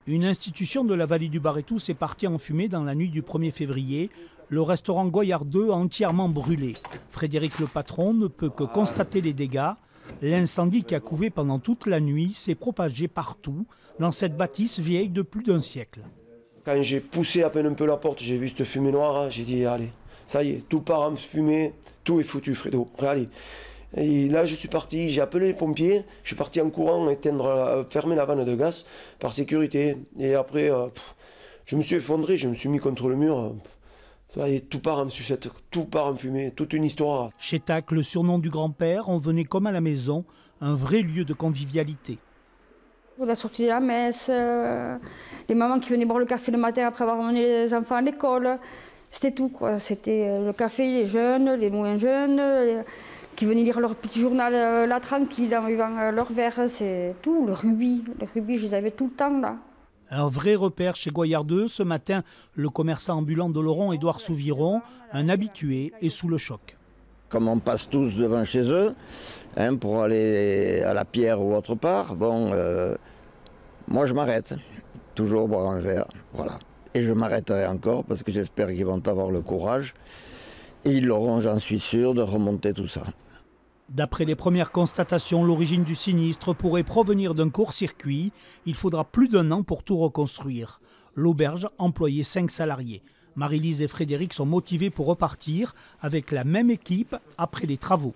Une institution de la vallée du Barétou s'est partie en fumée dans la nuit du 1er février. Le restaurant Goyard 2 a entièrement brûlé. Frédéric le patron ne peut que constater les dégâts. L'incendie qui a couvé pendant toute la nuit s'est propagé partout dans cette bâtisse vieille de plus d'un siècle. Quand j'ai poussé à peine un peu la porte, j'ai vu cette fumée noire, j'ai dit allez, ça y est, tout part en fumée, tout est foutu Fredo, allez. Et là je suis parti, j'ai appelé les pompiers, je suis parti en courant fermer la vanne de gaz par sécurité. Et après, je me suis effondré, je me suis mis contre le mur. Et tout part en sucette, tout part en fumée, toute une histoire. Chez Tac, le surnom du grand-père, on venait comme à la maison, un vrai lieu de convivialité. La sortie de la messe, les mamans qui venaient boire le café le matin après avoir emmené les enfants à l'école, c'était tout, quoi. C'était le café, les jeunes, les moins jeunes, qui venaient lire leur petit journal là tranquille en buvant leur verre, c'est tout. Le rubis, je les avais tout le temps là. Un vrai repère chez Goyard 2. Ce matin, le commerçant ambulant d'Oloron, Édouard Souviron, un habitué, est sous le choc. Comme on passe tous devant chez eux, pour aller à la Pierre ou autre part, moi je m'arrête, toujours boire un verre, voilà. Et je m'arrêterai encore parce que j'espère qu'ils vont avoir le courage, et ils l'auront, j'en suis sûr, de remonter tout ça. D'après les premières constatations, l'origine du sinistre pourrait provenir d'un court-circuit. Il faudra plus d'1 an pour tout reconstruire. L'auberge employait 5 salariés. Marie-Lise et Frédéric sont motivés pour repartir avec la même équipe après les travaux.